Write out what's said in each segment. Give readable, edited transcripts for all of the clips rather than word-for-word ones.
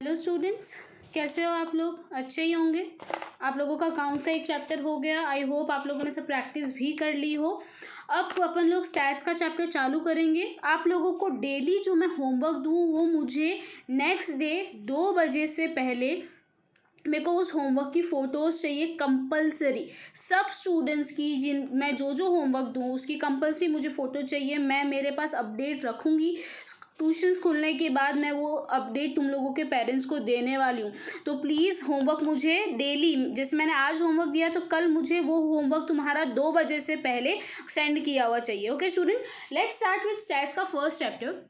Hello students, कैसे हो आप लोग? अच्छे ही होंगे। आप लोगों का अकाउंट्स का एक चैप्टर हो गया। आई होप आप लोगों ने सब प्रैक्टिस भी कर ली हो। अब अपन लोग स्टैट्स का चैप्टर चालू करेंगे। आप लोगों को डेली जो मैं होमवर्क दूँ वो मुझे नेक्स्ट डे 2 बजे से पहले मेरे को उस होमवर्क की फ़ोटोज़ चाहिए कंपलसरी। सब स्टूडेंट्स की जिन मैं जो होमवर्क दूँ उसकी कंपलसरी मुझे फ़ोटो चाहिए। मैं मेरे पास अपडेट रखूँगी। ट्यूशन्स खुलने के बाद मैं वो अपडेट तुम लोगों के पेरेंट्स को देने वाली हूँ। तो प्लीज़ होमवर्क मुझे डेली, जैसे मैंने आज होमवर्क दिया तो कल मुझे वो होमवर्क तुम्हारा 2 बजे से पहले सेंड किया हुआ चाहिए। Okay student, let's start with stats का first chapter.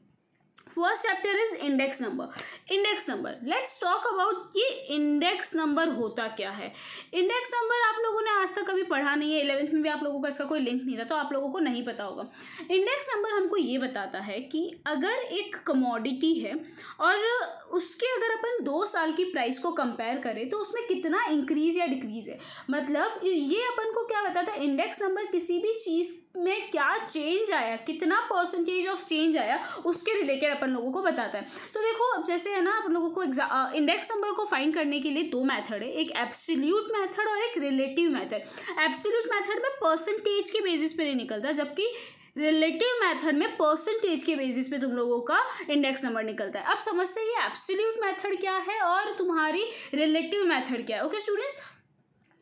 First chapter is index number. Index number, let's talk about ये इंडेक्स नंबर होता क्या है। इंडेक्स नंबर आप लोगों ने आज तक कभी पढ़ा नहीं है। 11th में भी आप लोगों का इसका कोई लिंक नहीं था, तो आप लोगों को नहीं पता होगा। इंडेक्स नंबर हमको ये बताता है कि अगर एक कमोडिटी है और उसके अगर अपन 2 साल की प्राइस को कंपेयर करें तो उसमें कितना इंक्रीज या डिक्रीज है। मतलब ये अपन को क्या बताता है, इंडेक्स नंबर किसी भी चीज़ में क्या चेंज आया, कितना परसेंटेज ऑफ चेंज आया, उसके रिलेटेड अपन लोगों को बताता है। तो देखो, अब जैसे है ना, आप लोगों को इंडेक्स नंबर को फाइंड करने के लिए 2 मेथड है, एक एब्सोल्यूट मेथड और एक रिलेटिव मेथड। एब्सोल्यूट मेथड में परसेंटेज के बेसिस पे नहीं निकलता, जबकि रिलेटिव मेथड में परसेंटेज के बेसिस पे तुम लोगों का इंडेक्स नंबर निकलता है। अब समझते हैं ये एब्सोल्यूट मेथड क्या है और तुम्हारी रिलेटिव मेथड क्या है। ओके स्टूडेंट्स,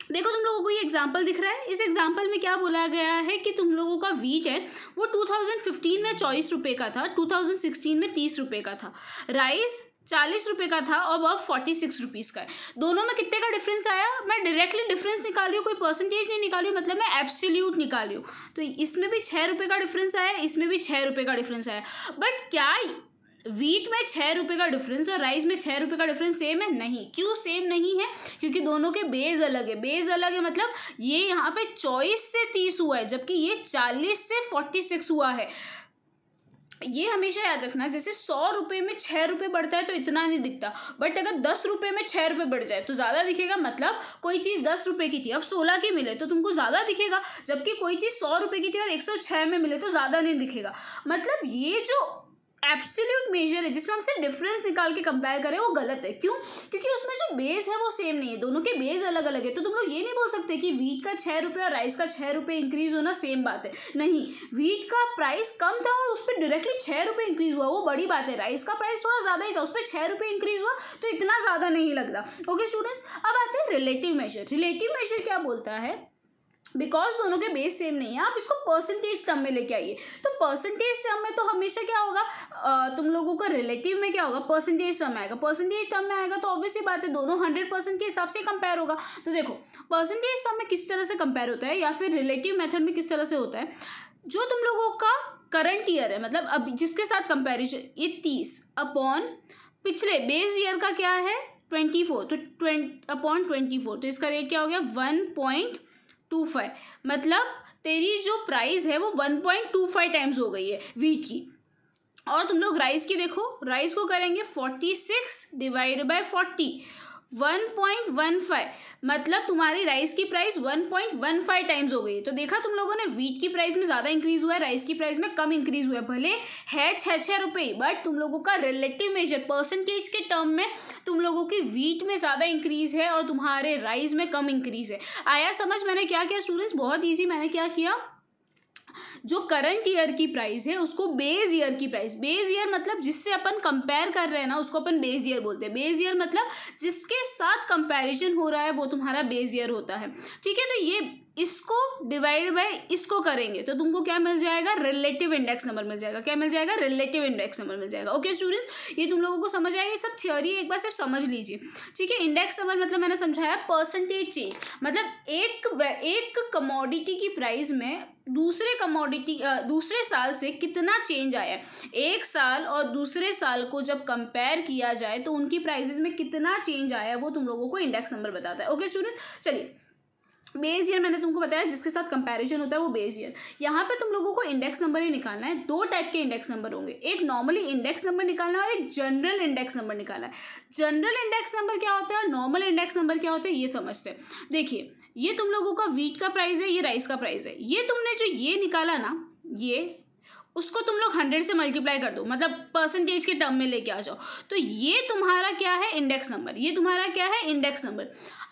देखो तुम लोगों को ये एग्जाम्पल दिख रहा है। इस एग्जाम्पल में क्या बोला गया है कि तुम लोगों का वीट है वो 2015 में 24 रुपये का था, 2016 में 30 रुपये का था। राइस 40 रुपये का था और अब 46 रुपीज़ का है। दोनों में कितने का डिफरेंस आया? मैं डायरेक्टली डिफरेंस निकाल रही हूँ, कोई परसेंटेज नहीं निकाल रही हूँ, मतलब मैं एब्सोल्यूट निकाल रही हूँ। तो इसमें भी 6 रुपये का डिफरेंस आया, इसमें भी 6 रुपये का डिफरेंस आया। बट क्या वीट में 6 रुपये का डिफरेंस और राइस में 6 रुपये का डिफरेंस सेम है? नहीं। क्यों सेम नहीं है? क्योंकि दोनों के बेस अलग है। बेस अलग है मतलब ये यहाँ पे 24 से 30 हुआ है, जबकि ये 40 से 46 हुआ है। ये हमेशा याद रखना, जैसे 100 रुपये में 6 रुपये बढ़ता है तो इतना नहीं दिखता, बट अगर 10 रुपये में 6 रुपये बढ़ जाए तो ज़्यादा दिखेगा। मतलब कोई चीज़ 10 रुपये की थी, अब 16 की मिले तो तुमको ज़्यादा दिखेगा, जबकि कोई चीज़ 100 रुपये की थी और 106 में मिले तो ज़्यादा नहीं दिखेगा। मतलब ये जो एब्सोल्यूट मेजर है जिसमें हम सिर्फ डिफरेंस निकाल के कंपेयर करें वो गलत है। क्यों? क्योंकि उसमें जो बेस है वो सेम नहीं है, दोनों के बेस अलग अलग है। तो तुम लोग ये नहीं बोल सकते कि वीट का 6 रुपये और राइस का 6 रुपये इंक्रीज होना सेम बात है। नहीं, वीट का प्राइस कम था और उस पर डायरेक्टली 6 रुपये इंक्रीज हुआ, वो बड़ी बात है। राइस का प्राइस थोड़ा ज़्यादा ही था, उस पर 6 रुपये इंक्रीज हुआ तो इतना ज़्यादा नहीं लग रहा। ओके स्टूडेंट्स, अब आते हैं रिलेटिव मेजर। रिलेटिव मेजर क्या बोलता है? बिकॉज दोनों के बेस सेम नहीं है, आप इसको परसेंटेज टर्म में लेके आइए। तो परसेंटेज टर्म में तो हमेशा क्या होगा, तुम लोगों का रिलेटिव में क्या होगा, परसेंटेज टर्म में आएगा। परसेंटेज टर्म में आएगा तो ऑब्वियसली बात है दोनों 100% के हिसाब से कंपेयर होगा। तो देखो परसेंटेज टर्म में किस तरह से कंपेयर होता है या फिर रिलेटिव मेथड में किस तरह से होता है। जो तुम लोगों का करंट ईयर है, मतलब अब जिसके साथ कंपेरिजन, ये 30 अपॉन पिछले बेस ईयर का क्या है 24, तो 20/24, तो इसका रेट क्या हो गया 1.25। मतलब तेरी जो प्राइस है वो 1.25 टाइम्स हो गई है वीट की। और तुम लोग राइस की देखो, राइस को करेंगे 46 डिवाइड बाय 40, 1.15। मतलब तुम्हारी राइस की प्राइस 1.15 टाइम्स हो गई है। तो देखा तुम लोगों ने, वीट की प्राइस में ज़्यादा इंक्रीज हुआ है, राइस की प्राइस में कम इंक्रीज हुआ है। भले है 6 रुपये, बट तुम लोगों का रिलेटिव मेजर परसेंटेज के टर्म में तुम लोगों की वीट में ज़्यादा इंक्रीज है और तुम्हारे राइस में कम इंक्रीज है। आया समझ मैंने क्या किया स्टूडेंट्स? बहुत ईजी। मैंने क्या किया, जो करंट ईयर की प्राइस है उसको बेस ईयर की प्राइस, बेस ईयर मतलब जिससे अपन कंपेयर कर रहे हैं ना उसको अपन बेस ईयर बोलते हैं। बेस ईयर मतलब जिसके साथ कंपैरिजन हो रहा है वो तुम्हारा बेस ईयर होता है। ठीक है, तो ये इसको डिवाइड बाय इसको करेंगे तो तुमको क्या मिल जाएगा, रिलेटिव इंडेक्स नंबर मिल जाएगा। क्या मिल जाएगा? रिलेटिव इंडेक्स नंबर मिल जाएगा। ओके स्टूडेंट्स, ये तुम लोगों को समझ आएगा, ये सब थ्योरी एक बार सिर्फ समझ लीजिए। ठीक है, इंडेक्स नंबर मतलब मैंने समझाया परसेंटेज चेंज, मतलब एक कमोडिटी की प्राइस में दूसरे साल से कितना चेंज आया। एक साल और दूसरे साल को जब कंपेयर किया जाए तो उनकी प्राइसेस में कितना चेंज आया वो तुम लोगों को इंडेक्स नंबर बताता है। ओके स्टूडेंट्स, चलिए बेस ईयर मैंने तुमको बताया जिसके साथ कंपैरिजन होता है वो बेस ईयर। यहाँ पे तुम लोगों को इंडेक्स नंबर ही निकालना है। 2 टाइप के इंडेक्स नंबर होंगे, एक नॉर्मली इंडेक्स नंबर निकालना है और एक जनरल इंडेक्स नंबर निकालना है। जनरल इंडेक्स नंबर क्या होता है और नॉर्मल इंडेक्स नंबर क्या होता है ये समझते हैं। देखिए, ये तुम लोगों का वीट का प्राइस है, ये राइस का प्राइस है। ये तुमने जो ये निकाला ना, ये उसको तुम लोग 100 से मल्टीप्लाई कर दो, मतलब परसेंटेज के टर्म में लेके आ जाओ, तो ये तुम्हारा क्या है, इंडेक्स नंबर। ये तुम्हारा क्या है, इंडेक्स नंबर।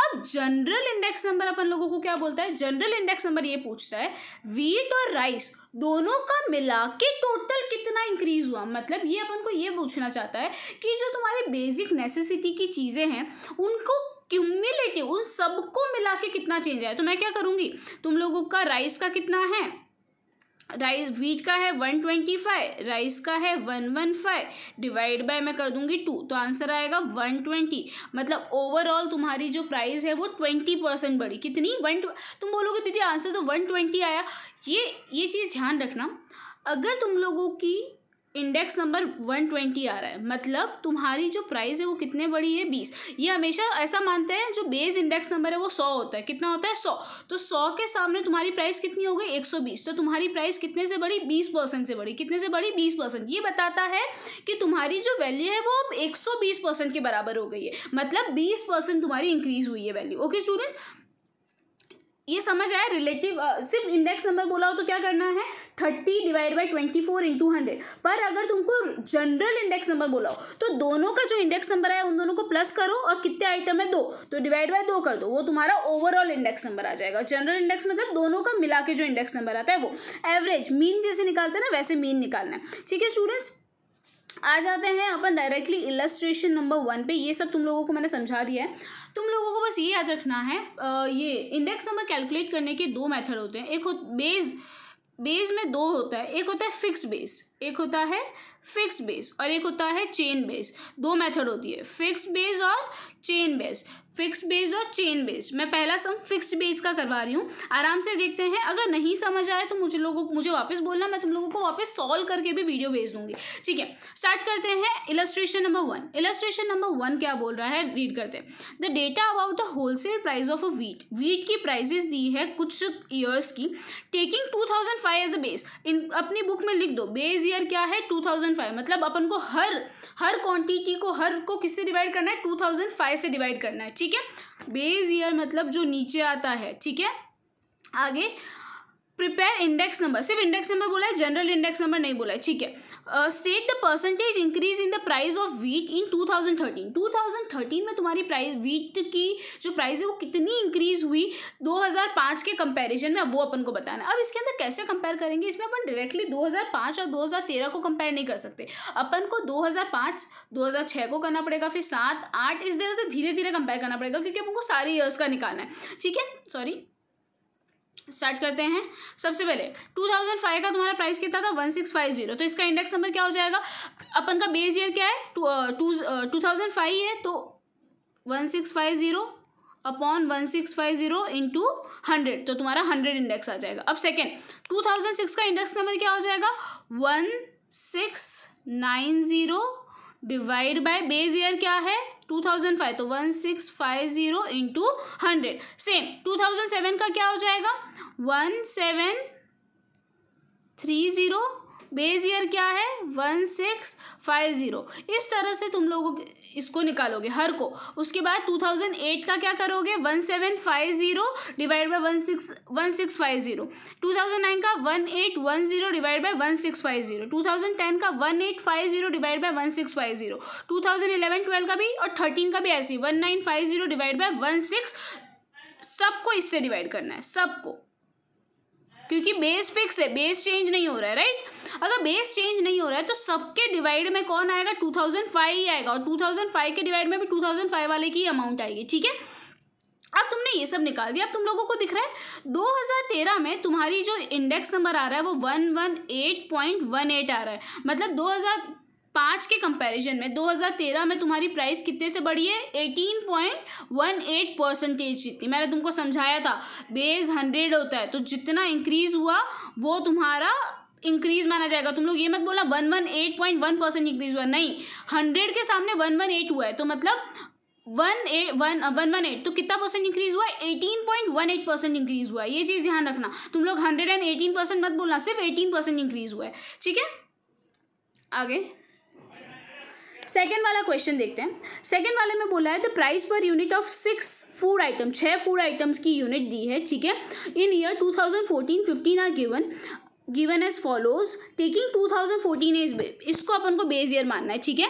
अब जनरल इंडेक्स नंबर अपन लोगों को क्या बोलता है, जनरल इंडेक्स नंबर ये पूछता है व्हीट और राइस दोनों का मिला के टोटल कितना इंक्रीज हुआ। मतलब ये अपन को ये पूछना चाहता है कि जो तुम्हारे बेसिक नेसेसिटी की चीज़ें हैं उनको क्यूमुलेटिव, उन सबको मिला के कितना चेंज आया। तो मैं क्या करूँगी, तुम लोगों का राइस का कितना है, राइस व्हीट का है 125, राइस का है 115, डिवाइड बाय मैं कर दूंगी 2, तो आंसर आएगा 120। मतलब ओवरऑल तुम्हारी जो प्राइस है वो 20% बढ़ी। कितनी, तुम बोलोगे दीदी आंसर तो 120 आया। ये चीज़ ध्यान रखना, अगर तुम लोगों की इंडेक्स नंबर 120 आ रहा है मतलब तुम्हारी जो प्राइस है वो कितने बड़ी है, 20। ये हमेशा ऐसा मानते हैं जो बेस इंडेक्स नंबर है वो 100 होता है। कितना होता है, 100। तो 100 के सामने तुम्हारी प्राइस कितनी हो गई, 120। तो तुम्हारी प्राइस कितने से बढ़ी, 20% से बढ़ी। कितने से बढ़ी, 20%। ये बताता है कि तुम्हारी जो वैल्यू है वो अब 120% के बराबर हो गई है, मतलब 20% तुम्हारी इंक्रीज हुई है वैल्यू। ओके स्टूडेंट्स, ये समझ आया। रिलेटिव सिर्फ इंडेक्स नंबर बोला हो तो क्या करना है, 30 डिवाइड बाई 24 इंटू 100। पर अगर तुमको जनरल इंडेक्स नंबर बोला हो तो दोनों का जो इंडेक्स नंबर है उन दोनों को प्लस करो और कितने आइटम है, 2, तो डिवाइड बाय 2 कर दो, वो तुम्हारा ओवरऑल इंडेक्स नंबर आ जाएगा। जनरल इंडेक्स मतलब दोनों का मिला के जो इंडेक्स नंबर आता है वो। एवरेज, मीन जैसे निकालते हैं ना वैसे मीन निकालना है। ठीक है स्टूडेंट्स, आ जाते हैं अपन डायरेक्टली इलस्ट्रेशन नंबर 1 पे। ये सब तुम लोगों को मैंने समझा दिया है। तुम लोगों को बस ये याद रखना है, ये इंडेक्स नंबर कैलकुलेट करने के 2 मेथड होते हैं। एक बेस में 2 होता है, एक होता है फिक्स्ड बेस, एक होता है फिक्स्ड बेस और एक होता है चेन बेस। 2 मेथड होती है, फिक्स्ड बेस और चेन बेस। फिक्स्ड बेस और चेन बेस। मैं पहला सम फिक्स्ड बेस का करवा रही हूँ, आराम से देखते हैं। अगर नहीं समझ आए तो मुझे वापस बोलना, मैं तुम लोगों को वापस सॉल्व करके भी वीडियो भेज दूंगी। ठीक है, स्टार्ट करते हैं इलस्ट्रेशन नंबर 1। इलस्ट्रेशन नंबर 1 क्या बोल रहा है, रीड करते हैं। The data about the wholesale price of a wheat की प्राइजेस दी है कुछ ईयर्स की, टेकिंग 2005 एज अ बेस। इन अपनी बुक में लिख दो, बेस ईयर क्या है, 2005। मतलब अपन को हर क्वांटिटी को किससे डिवाइड करना है, 2005 से डिवाइड करना है। ठीक है, बेस ईयर मतलब जो नीचे आता है। ठीक है, आगे प्रिपेयर इंडेक्स नंबर, सिर्फ इंडेक्स नंबर बोला है, जनरल इंडेक्स नंबर नहीं बोला है। ठीक है, state the percentage increase in the price of wheat in 2013। 2013 में तुम्हारी प्राइस, व्हीट की जो प्राइस है वो कितनी इंक्रीज हुई 2005 के कंपैरिजन में, अब वो अपन को बताना है। अब इसके अंदर कैसे कंपेयर करेंगे, इसमें अपन डायरेक्टली 2005 और 2013 को कंपेयर नहीं कर सकते। अपन को 2005 2006 को करना पड़ेगा, फिर 7 8 इस तरह से धीरे धीरे कंपेयर करना पड़ेगा, क्योंकि अपन को सारे ईयर्स का निकालना है। ठीक है, सॉरी, स्टार्ट करते हैं। सबसे पहले 2005 का तुम्हारा प्राइस कितना था, 1650। तो इसका इंडेक्स नंबर क्या हो जाएगा, अपन का बेस ईयर क्या है, 2005 है, तो 1650 अपॉन 1650 इंटू 100, तो तुम्हारा 100 इंडेक्स आ जाएगा। अब सेकेंड 2006 का इंडेक्स नंबर क्या हो जाएगा, 1690 डिवाइड बाय बेस ईयर क्या है 2005, तो 1650 इंटू 100। सेम 2007 का क्या हो जाएगा, 1730, बेस ईयर क्या है 1650। इस तरह से तुम लोग इसको निकालोगे हर को। उसके बाद 2008 का क्या करोगे, 1750 डिवाइड बाय 1650। 2009 का 1810 डिवाइड बाय 1650। 2010 का 1850 डिवाइड बाय 1650। 2011-12 का भी और 13 का भी ऐसे ही 1950 डिवाइड बाय 16। सबको इससे डिवाइड करना है, सबको, क्योंकि बेस फिक्स है, बेस चेंज नहीं हो रहा है, राइट। अगर बेस चेंज नहीं हो रहा है तो सबके डिवाइड में कौन आएगा, 2005 ही आएगा, और 2005 के डिवाइड में भी 2005 वाले की अमाउंट आएगी। ठीक है, अब तुमने ये सब निकाल दिया। अब तुम लोगों को दिख रहा है 2013 में तुम्हारी जो इंडेक्स नंबर आ रहा है वो 118.18 आ रहा है। मतलब 2005 के कंपैरिजन में 2013 में तुम्हारी प्राइस कितने से बढ़ी है, 18.18% जितनी। मैंने तुमको समझाया था बेस 100 होता है, तो जितना इंक्रीज हुआ वो तुम्हारा इंक्रीज माना जाएगा। तुम लोग ये मत बोला 118.1% इंक्रीज हुआ, नहीं, 100 के सामने 118 हुआ है, तो मतलब 118 तो कितना परसेंट इंक्रीज हुआ है, 18.18% इंक्रीज हुआ है। ये चीज़ ध्यान रखना, तुम लोग 118% मत बोलना, सिर्फ 18% इंक्रीज हुआ है। ठीक है, आगे सेकेंड वाला क्वेश्चन देखते हैं। सेकेंड वाले में बोला है the price per unit of 6 food item, 6 food items की यूनिट दी है। ठीक है, in year 2014-15 are given, given as follows, taking 2014 as base, इसको अपन को बेस ईयर मानना है, ठीक है।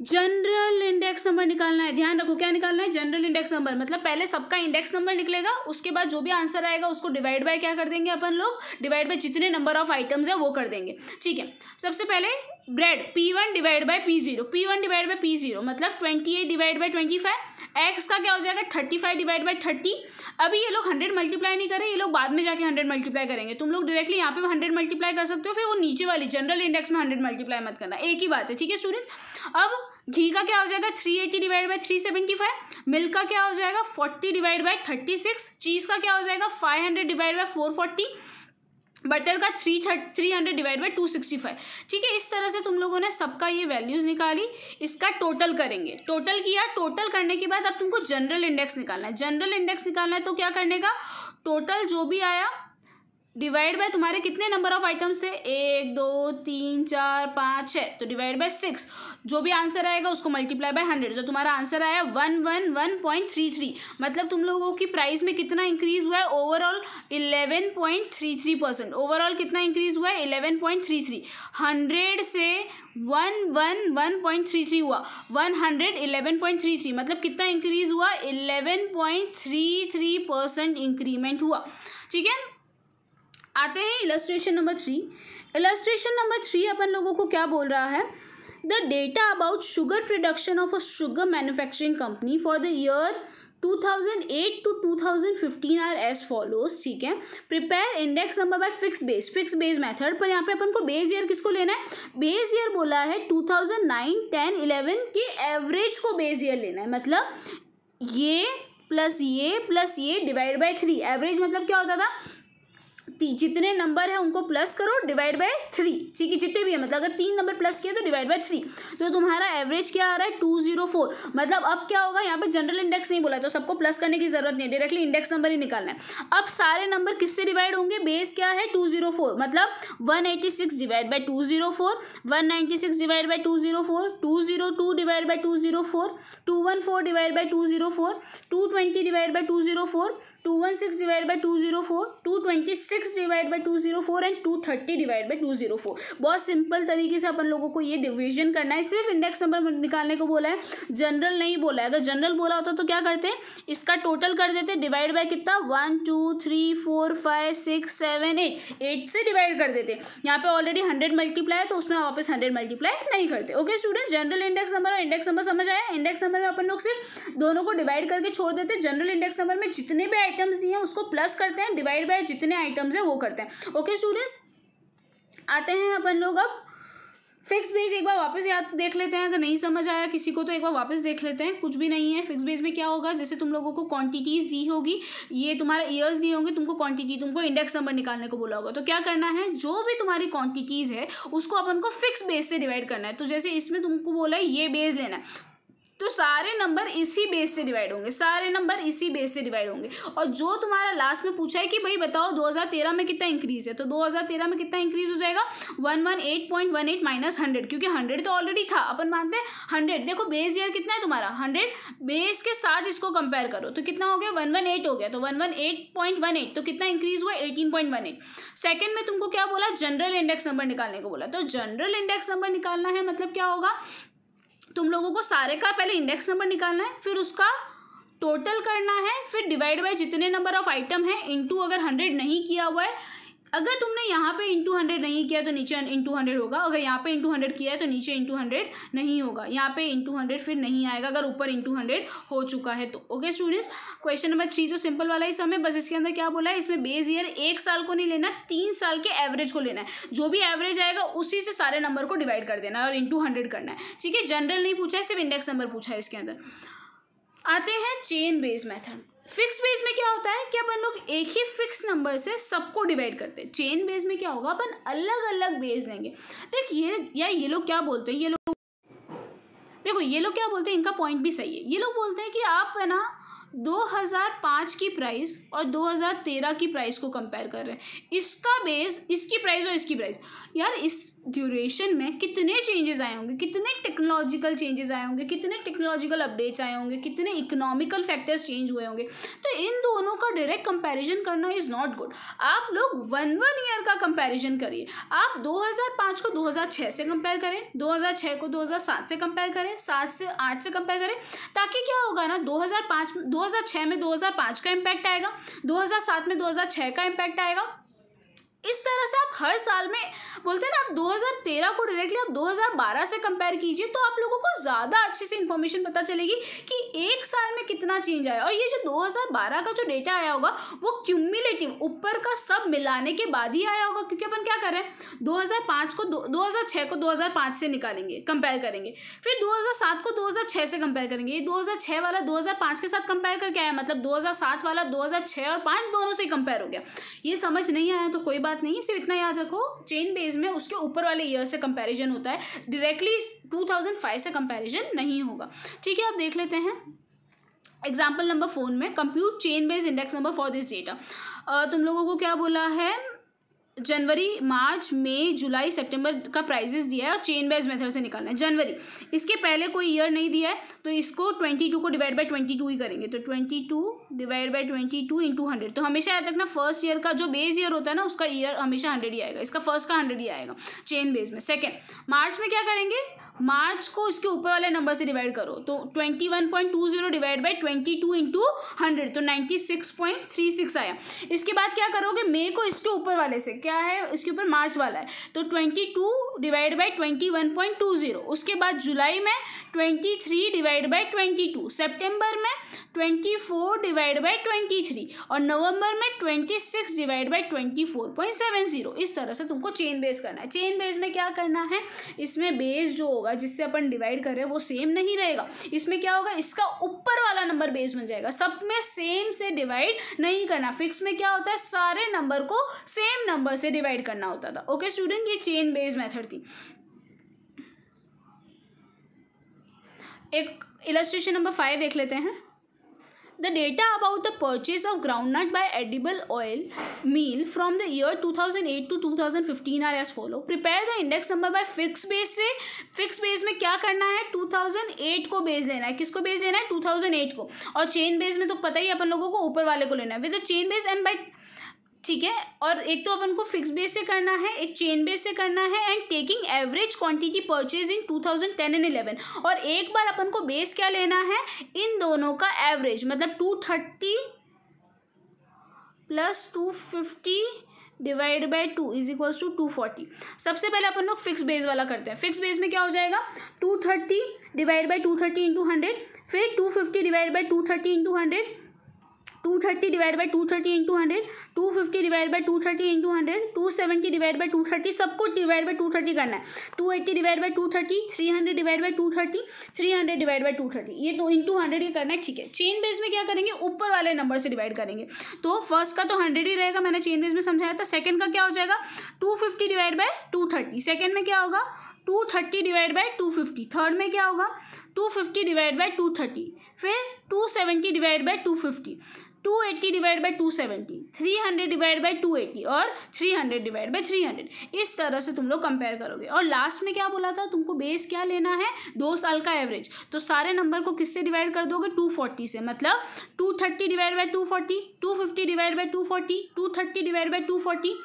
जनरल इंडेक्स नंबर निकालना है, ध्यान रखो क्या निकालना है, जनरल इंडेक्स नंबर, मतलब पहले सबका इंडेक्स नंबर निकलेगा, उसके बाद जो भी आंसर आएगा उसको डिवाइड बाय क्या कर देंगे अपन लोग, डिवाइड बाय जितने नंबर ऑफ आइटम्स है वो कर देंगे, ठीक है। सबसे पहले bread P1 divide by P0, P1 divide by P0 मतलब 28 डिवाइड बाय 25, एक्स का क्या हो जाएगा 35 डिवाइड बाय 30। अभी ये लोग 100 मल्टीप्लाई नहीं कर रहे, ये लोग बाद में जाके 100 मल्टीप्लाई करेंगे, तुम लोग डायरेक्टली यहाँ पे 100 मल्टीप्लाई कर सकते हो, फिर वो नीचे वाली जनरल इंडेक्स में 100 मल्टीप्लाई मत करना, एक ही बात है, ठीक है स्टूडेंट्स। अब घी का क्या हो जाएगा 380 डिवाइड बाय 375, मिल्क का क्या हो जाएगा 40 डिवाइड बाय 36, चीज़ का क्या हो जाएगा 500 डिवाइड बाय 440, बटर का 300 डिवाइड बाय 265, ठीक है। इस तरह से तुम लोगों ने सबका ये वैल्यूज़ निकाली, इसका टोटल करेंगे, टोटल किया, टोटल करने के बाद अब तुमको जनरल इंडेक्स निकालना है, जनरल इंडेक्स निकालना है तो क्या करने का, टोटल जो भी आया डिवाइड बाय तुम्हारे कितने नंबर ऑफ आइटम्स थे 1 2 3 4 5 6, तो डिवाइड बाय 6, जो भी आंसर आएगा उसको मल्टीप्लाई बाय 100, जो तुम्हारा आंसर आया 111.33, मतलब तुम लोगों की प्राइस में कितना इंक्रीज हुआ है ओवरऑल 11.33%, ओवरऑल कितना इंक्रीज हुआ है 11.33, 100 से 111.33 हुआ 111.33, मतलब कितना इंक्रीज हुआ 11.33% इंक्रीमेंट हुआ, ठीक है। आते हैं इलस्ट्रेशन नंबर 3। इलस्ट्रेशन नंबर 3 अपन लोगों को क्या बोल रहा है, the data about sugar production of a sugar manufacturing company for the year 2008 to 2015 are as follows, ठीक है। Prepare index number by fix base method, पर यहाँ पे अपन को बेस ईयर किसको लेना है, बेस ईयर बोला है 2009 10 11 के एवरेज को बेस ईयर लेना है, मतलब ये प्लस ये डिवाइड बाय 3, एवरेज मतलब क्या होता था जितने नंबर है उनको प्लस करो डिवाइड बाय 3, ठीक है, जितने भी है, मतलब अगर 3 नंबर प्लस किया तो डिवाइड बाय 3, तो तुम्हारा एवरेज क्या आ रहा है 204, मतलब अब क्या होगा यहाँ पे जनरल इंडेक्स नहीं बोला तो सबको प्लस करने की जरूरत नहीं है, डायरेक्टली इंडेक्स नंबर ही निकालना है। अब सारे नंबर किससे डिवाइड होंगे, बेस क्या है 204, मतलब 186 divide by 204, 196 divide by 204, 202 divide by 204, 214 divide by 204, 220 divide by 204, 216 divide by 204, 226 divide by 204 and 230 divide by 204। बहुत सिंपल तरीके से अपन लोगों को ये डिवीजन करना है, सिर्फ इंडेक्स नंबर निकालने को बोला है, जनरल नहीं बोला है। अगर जनरल बोला होता तो क्या करते हैं, इसका टोटल कर देते, डिवाइड बाय कितना 1 2 3 4 5 6 7 8 से डिवाइड कर देते। यहाँ पे ऑलरेडी 100 मल्टीप्लाई है तो उसमें वापस 100 मल्टीप्लाई नहीं करते। Okay student, general index number और इंडेक्स नंबर समझ आया। इंडेक्स नंबर में अपन लोग सिर्फ दोनों को डिवाइड करके छोड़ देते, जनरल इंडेक्स नंबर में जितने भी आइटम्स दिए हैं उसको प्लस करते हैं, डिवाइड बाय जितने आइटम्स हैं वो करते हैं। ओके स्टूडेंट्स, आते हैं अपन लोग अब फिक्स बेस, एक बार वापस याद देख लेते हैं, अगर नहीं समझ आया किसी को तो एक बार वापस देख लेते हैं। कुछ भी नहीं है, फिक्स बेस में क्या होगा, जैसे तुम लोगों को क्वांटिटीज़ दी होगी, ये तुम्हारा ईयर्स दिए होंगे, तुमको क्वांटिटी, तुमको इंडेक्स नंबर निकालने को बोला होगा, तो क्या करना है, जो भी तुम्हारी क्वांटिटीज़ है उसको अपन को फिक्स बेस से डिवाइड करना है। तो जैसे इसमें तुमको बोला है ये बेस लेना है, तो सारे नंबर इसी बेस से डिवाइड होंगे, सारे नंबर इसी बेस से डिवाइड होंगे। और जो तुम्हारा लास्ट में पूछा है कि भाई बताओ 2013 में कितना इंक्रीज है, तो 2013 में कितना इंक्रीज हो जाएगा 118.18 माइनस 100, क्योंकि 100 तो ऑलरेडी था, अपन मानते हैं 100। देखो बेस ईयर कितना है तुम्हारा 100, बेस के साथ इसको कंपेयर करो तो कितना हो गया 118 हो गया, तो 118.18, तो कितना इंक्रीज हुआ 18.18। सेकेंड में तुमको क्या बोला, जनरल इंडेक्स नंबर निकालने को बोला, तो जनरल इंडेक्स नंबर निकालना है, मतलब क्या होगा, तुम लोगों को सारे का पहले इंडेक्स नंबर निकालना है, फिर उसका टोटल करना है, फिर डिवाइड बाय जितने नंबर ऑफ आइटम है, इनटू अगर 100 नहीं किया हुआ है, अगर तुमने यहाँ पे इंटू 100 नहीं किया तो नीचे इंटू 100 होगा, अगर यहाँ पे इंटू 100 किया है तो नीचे इंटू 100 नहीं होगा, यहाँ पे इंटू 100 फिर नहीं आएगा अगर ऊपर इंटू 100 हो चुका है तो। ओके स्टूडेंट्स, क्वेश्चन नंबर 3 तो सिंपल वाला ही सम है, बस इसके अंदर क्या बोला है, इसमें बेस ईयर 1 साल को नहीं लेना, 3 साल के एवरेज को लेना है, जो भी एवरेज आएगा उसी से सारे नंबर को डिवाइड कर देना है और इंटू 100 करना है, ठीक है। जनरल नहीं पूछा है, सिर्फ इंडेक्स नंबर पूछा है इसके अंदर। आते हैं chain base method. Fix base में क्या होता है कि अपन लोग एक ही फिक्स नंबर से सबको डिवाइड करते हैं। चेन बेस में क्या होगा, अपन अलग अलग बेस लेंगे। ये लोग क्या बोलते हैं, ये लोग क्या बोलते हैं, इनका पॉइंट भी सही है। ये लोग बोलते हैं कि आप है ना 2005 की प्राइस और 2013 की प्राइस को कंपेयर कर रहे हैं। इसका बेस, इसकी प्राइस और इसकी प्राइस, यार इस ड्यूरेशन में कितने चेंजेस आए होंगे, कितने टेक्नोलॉजिकल चेंजेस आए होंगे, कितने टेक्नोलॉजिकल अपडेट्स आए होंगे, कितने इकोनॉमिकल फैक्टर्स चेंज हुए होंगे। तो इन दोनों का डायरेक्ट कंपैरिजन करना इज़ नॉट गुड। आप लोग 1 ईयर का कंपैरिजन करिए। आप 2005 को 2006 से कंपेयर करें, 2006 को 2007 से कंपेयर करें, 7 से 8 से कंपेयर करें, ताकि क्या होगा ना, 2006 में 2005 का इम्पैक्ट आएगा, 2007 में 2006 का इम्पैक्ट आएगा। इस तरह से आप हर साल में बोलते हैं ना, आप 2013 को डायरेक्टली आप 2012 से कंपेयर कीजिए, तो आप लोगों को ज़्यादा अच्छे से इन्फॉर्मेशन पता चलेगी कि एक साल में कितना चेंज आया। और ये जो 2012 का जो डेटा आया होगा वो क्यूमुलेटिव, ऊपर का सब मिलाने के बाद ही आया होगा, क्योंकि अपन क्या कर रहे हैं, 2006 को 2005 से निकालेंगे, कंपेयर करेंगे, फिर 2007 को 2006 से कंपेयर करेंगे। ये 2006 वाला 2005 के साथ कंपेयर करके आया, मतलब 2007 वाला 2006 और 5 दोनों से कंपेयर हो गया। ये समझ नहीं आया तो कोई बात नहीं, सिर्फ इतना याद रखो, चेन बेस में उसके ऊपर वाले ईयर से कंपैरिजन होता है, डायरेक्टली 2005 से कंपैरिजन नहीं होगा। ठीक है, अब देख लेते हैं एग्जांपल नंबर 4 में, compute chain base index number for this data. तुम लोगों को क्या बोला है, जनवरी, मार्च, मई, जुलाई, सितंबर का प्राइजेस दिया है और चेन बेस मेथड से निकालना है। जनवरी, इसके पहले कोई ईयर नहीं दिया है, तो इसको 22 को डिवाइड बाय 22 ही करेंगे, तो 22 डिवाइड बाय 22 इंटू 100। तो हमेशा याद रखना, फर्स्ट ईयर का जो बेस ईयर होता है ना, उसका ईयर हमेशा 100 ही आएगा, इसका फर्स्ट का 100 ही आएगा चेन बेस में। सेकेंड, मार्च में क्या करेंगे, मार्च को इसके ऊपर वाले नंबर से डिवाइड करो, तो 21.20 डिवाइड बाई 22 इंटू 100, तो 96.36 आया। इसके बाद क्या करोगे, मई को इसके ऊपर वाले से, क्या है इसके ऊपर, मार्च वाला है, तो 22 डिवाइड बाई 21.20। उसके बाद जुलाई में 23 डिवाइड बाई 22, सितंबर में 24 डिवाइड बाई 23 और नवंबर में 26 डिवाइड बाई 24.70। इस तरह से तुमको चेन बेस करना है। चेन बेस में क्या करना है, इसमें बेस जो होगा जिससे अपन डिवाइड कर रहे हैं वो सेम नहीं रहेगा। इसमें क्या होगा, इसका ऊपर वाला नंबर बेस बन जाएगा, सब में सेम से डिवाइड नहीं करना। फिक्स में क्या होता है, सारे नंबर को सेम नंबर से डिवाइड करना होता था। ओके स्टूडेंट, ये चेन बेस मेथड थी। एक इलस्ट्रेशन नंबर 5 देख लेते हैं। The data about the purchase of groundnut by edible oil meal from the year 2008 to 2015 are as follow. Prepare the index number by fixed base से, fixed base में क्या करना है, 2008 को बेस लेना है। किसको बेस लेना है, 2008 को। और चेन बेस में तो पता ही अपन लोगों को ऊपर वाले को लेना है with the chain base and by, ठीक है। और एक तो अपन को फिक्स बेस से करना है, एक चेन बेस से करना है, and taking average quantity purchase in 2010 and 11। और एक बार अपन को बेस क्या लेना है, इन दोनों का एवरेज, मतलब 230 plus 250 divide by 2 is equals to 240। सबसे पहले अपन लोग फिक्स बेस वाला करते हैं। फिक्स बेस में क्या हो जाएगा, 230 डिवाइड बाई 230 इंटू 100, फिर 250 divide by 230 into 100, 230 divide by 230 into 100, 250 divide by 230 into 100, 270 divide by 230, सबको डिवाइड बाई 230 करना है। 280 divide by 230, 300 divide by 230, 300 divide by 230, ये तो इंटू 100 ही करना है, ठीक है। चेन बेस में क्या करेंगे, ऊपर वाले नंबर से डिवाइड करेंगे, तो फर्स्ट का तो 100 ही रहेगा, मैंने चेन बेस में समझाया था। सेकंड का क्या हो जाएगा, 250 डिवाइड बाई 230, सेकंड में क्या होगा, 230 डिवाइड बाई 250, थर्ड में क्या होगा, 250 डिवाइड बाई 230, फिर 270 divide by 250, 280 divide by 270, 300 divide by 280 और 300 डिवाइड बाई 300। इस तरह से तुम लोग कंपेयर करोगे। और लास्ट में क्या बोला था, तुमको बेस क्या लेना है, 2 साल का एवरेज। तो सारे नंबर को किससे डिवाइड कर दोगे, 240 से, मतलब 230 divide by 240, 250 divide by 240, 230 divide by 240,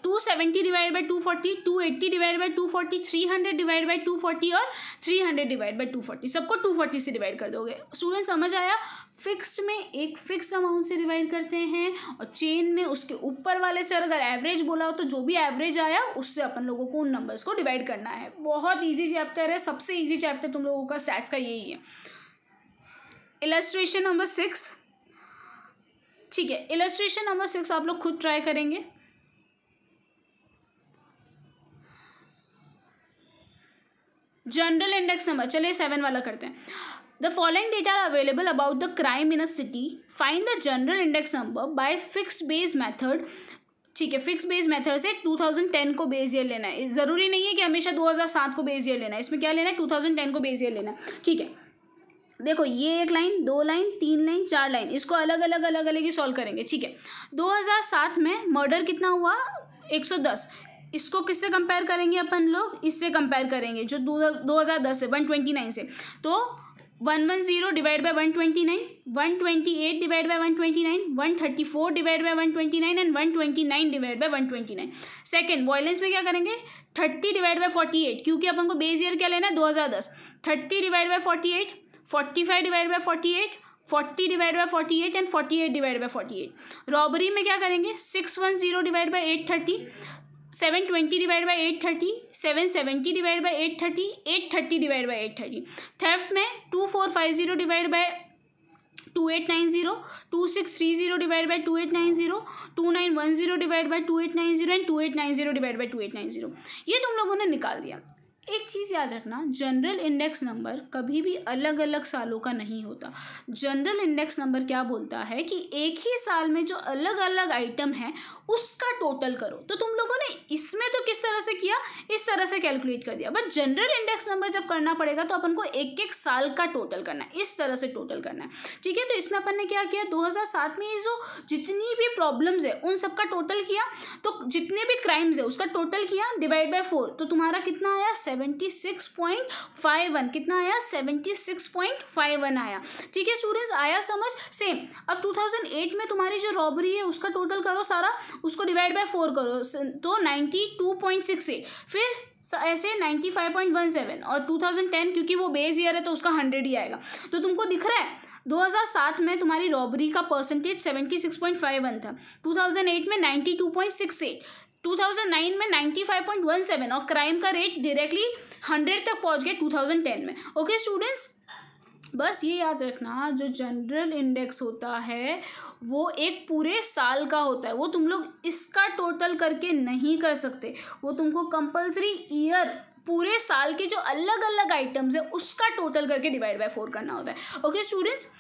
270 divide by 240, 280 divide by 240, 300 divide by 240 और 300 डिवाइड बाई 240, सबको 240 से डिवाइड कर दोगे। स्टूडेंट समझ आया, फिक्स्ड में एक फिक्स अमाउंट से डिवाइड करते हैं, और चेन में उसके ऊपर वाले से अगर एवरेज बोला हो तो जो भी एवरेज आया उससे अपन लोगों को उन नंबर्स को डिवाइड करना है। बहुत ईजी चैप्टर है, सबसे ईजी चैप्टर तुम लोगों का स्टैट्स का यही है। इलस्ट्रेशन नंबर 6, ठीक है। इलस्ट्रेशन नंबर 6 आप लोग खुद ट्राई करेंगे। जनरल इंडेक्स नंबर, चलिए 7 वाला करते हैं। The following data are available about the crime in a city, find the general index number by fixed base method. ठीक है, फिक्स बेस मेथड से 2010 को बेस ईयर लेना है, ज़रूरी नहीं है कि हमेशा 2007 को बेस ईयर लेना है, इसमें क्या लेना है, 2010 को बेस ईयर लेना है, ठीक है। देखो ये एक लाइन, 2 लाइन, 3 लाइन, 4 लाइन, इसको अलग अलग ही सॉल्व करेंगे, ठीक है। 2007 में मर्डर कितना हुआ, 110। इसको किससे कंपेयर करेंगे अपन लोग, इससे कंपेयर करेंगे जो 2010 से, 129 से। तो 110 divide by 129, 128 divide by 129, 134 divide by 129 and 129 divide by 129। Second violence में क्या करेंगे, 30 डिवाइड बाय 48, क्योंकि अपन को बेस ईयर क्या लेना है, 2010। 30 divide by 48, 45 divide by 48, 40 divide by 48 and 48 divide by 48। Robbery में क्या करेंगे, 610 divide by 830, 720 divide by 830, 770 divide by 830, 830 divide by 830। Theft में 2450 divide by 2890, 2630 divide by 2890, 2910 divide by 2890 and 2890 divide by 2890। ये तुम लोगों ने निकाल दिया। एक चीज़ याद रखना, जनरल इंडेक्स नंबर कभी भी अलग अलग सालों का नहीं होता। जनरल इंडेक्स नंबर क्या बोलता है कि एक ही साल में जो अलग अलग आइटम है उसका टोटल करो। तो तुम लोगों ने इसमें तो किस तरह से किया, इस तरह से कैलकुलेट कर दिया। बट जनरल इंडेक्स नंबर जब करना पड़ेगा तो अपन को एक एक साल का टोटल करना है, इस तरह से टोटल करना है, ठीक है। तो इसमें अपन ने क्या किया, 2007 में ये जो जितनी भी प्रॉब्लम्स है उन सबका टोटल किया, तो जितने भी क्राइम्स है उसका टोटल किया, डिवाइड बाय 4, तो तुम्हारा कितना आया, 76.51। कितना आया, 76.51 आया, ठीक है स्टूडेंट्स, आया समझ। सेम अब 2008 में तुम्हारी जो रॉबरी है उसका टोटल करो सारा, उसको डिवाइड बाय 4 करो, तो 92.68, फिर ऐसे 95.17, और 2010 क्योंकि वो बेस ईयर है तो उसका 100 ही आएगा। तो तुमको दिख रहा है 2007 में तुम्हारी रॉबरी का परसेंटेज 76.51 था, 2008 में 92.68, 2009 में 95.17, और क्राइम का रेट डायरेक्टली 100 तक पहुंच गया 2010 में। ओके स्टूडेंट्स, बस ये याद रखना, जो जनरल इंडेक्स होता है वो एक पूरे साल का होता है, वो तुम लोग इसका टोटल करके नहीं कर सकते, वो तुमको कंपल्सरी ईयर, पूरे साल के जो अलग अलग आइटम्स है उसका टोटल करके डिवाइड बाय 4 करना होता है। ओके स्टूडेंट्स,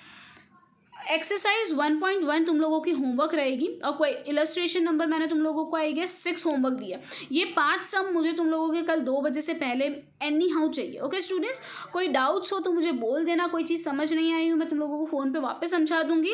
एक्सरसाइज 1.1 तुम लोगों की होमवर्क रहेगी, और कोई इलस्ट्रेशन नंबर मैंने तुम लोगों को आई गेस 6 होमवर्क दिया। ये 5 सम मुझे तुम लोगों के कल 2 बजे से पहले एनी हाउ चाहिए। ओके स्टूडेंट्स, कोई डाउट्स हो तो मुझे बोल देना, कोई चीज़ समझ नहीं आई हो मैं तुम लोगों को फ़ोन पे वापस समझा दूंगी।